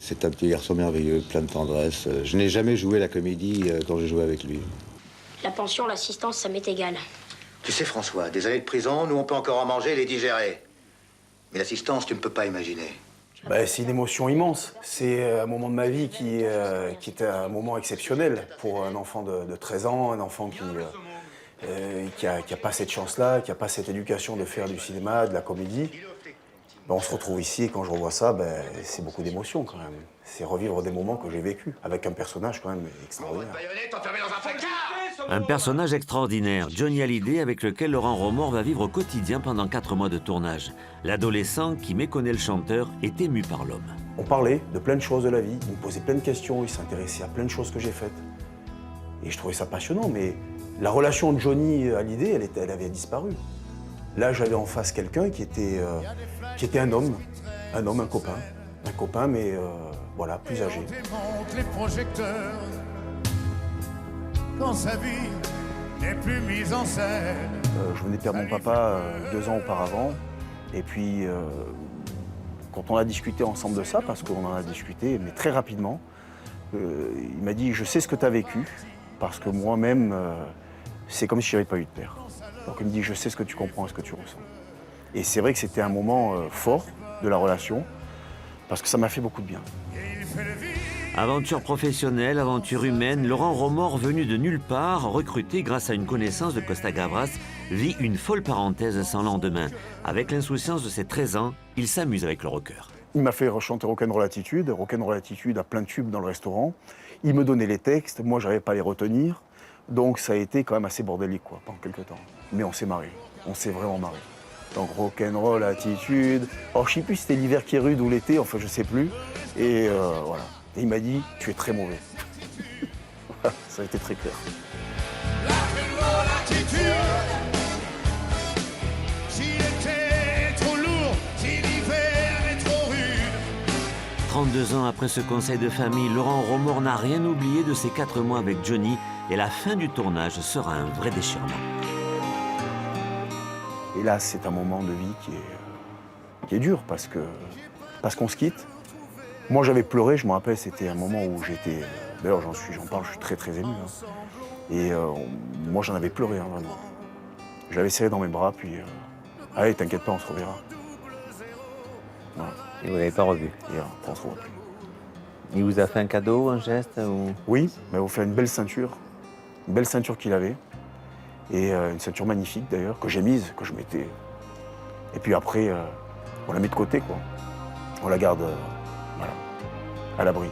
C'est un petit garçon merveilleux, plein de tendresse. Je n'ai jamais joué la comédie quand j'ai joué avec lui. La pension, l'assistance, ça m'est égal. Tu sais, François, des années de prison, nous, on peut encore en manger et les digérer. Mais l'assistance, tu ne peux pas imaginer. C'est une émotion immense. C'est un moment de ma vie qui était un moment exceptionnel pour un enfant de 13 ans, un enfant qui a pas cette chance-là, qui n'a pas cette éducation de faire du cinéma, de la comédie. On se retrouve ici et quand je revois ça, c'est beaucoup d'émotions quand même. C'est revivre des moments que j'ai vécus avec un personnage quand même extraordinaire. Un personnage extraordinaire, Johnny Hallyday, avec lequel Laurent Romort va vivre au quotidien pendant 4 mois de tournage. L'adolescent qui méconnaît le chanteur est ému par l'homme. On parlait de plein de choses de la vie, il me posait plein de questions, il s'intéressait à plein de choses que j'ai faites. Et je trouvais ça passionnant, mais la relation de Johnny Hallyday, elle avait disparu. Là, j'avais en face quelqu'un qui était un homme, un copain, mais voilà, plus âgé. Les projecteurs, quand sa vie n'est plus mise en scène. Je venais de perdre mon papa 2 ans auparavant, et puis quand on a discuté ensemble de ça, parce qu'on en a discuté, mais très rapidement, il m'a dit « Je sais ce que tu as vécu, parce que moi-même, c'est comme si je n'avais pas eu de père. » Donc il me dit « Je sais ce que tu comprends et ce que tu ressens. » Et c'est vrai que c'était un moment fort de la relation, parce que ça m'a fait beaucoup de bien. Aventure professionnelle, aventure humaine, Laurent Romort, venu de nulle part, recruté grâce à une connaissance de Costa Gavras, vit une folle parenthèse sans lendemain. Avec l'insouciance de ses 13 ans, il s'amuse avec le rocker. Il m'a fait chanter Rock'n'Roll Attitude. Rock'n'Roll Attitude a plein de tubes dans le restaurant. Il me donnait les textes, moi je n'arrivais pas à les retenir. Donc ça a été quand même assez bordélique pendant quelques temps. Mais on s'est marré, on s'est vraiment marré. Donc Rock'n'Roll Attitude. Alors je ne sais plus si c'était l'hiver qui est rude ou l'été, enfin je ne sais plus. Et voilà. Et il m'a dit « Tu es très mauvais ». Ça a été très clair. 32 ans après ce conseil de famille, Laurent Romort n'a rien oublié de ses 4 mois avec Johnny et la fin du tournage sera un vrai déchirement. Et là, c'est un moment de vie qui est dur parce qu'on se quitte. Moi, j'avais pleuré, je me rappelle, c'était un moment où j'étais... D'ailleurs, j'en parle, je suis très, très ému. Et moi, j'en avais pleuré, vraiment. Je l'avais serré dans mes bras, puis... Allez, t'inquiète pas, on se reverra. Voilà. Et vous ne l'avez pas revu? Et on ne se revoit plus. Il vous a fait un cadeau, un geste ou... Oui, il m'a offert une belle ceinture qu'il avait. Et une ceinture magnifique, d'ailleurs, que j'ai mise, que je mettais... Et puis après, on la met de côté, quoi. On la garde... Voilà, à l'abri.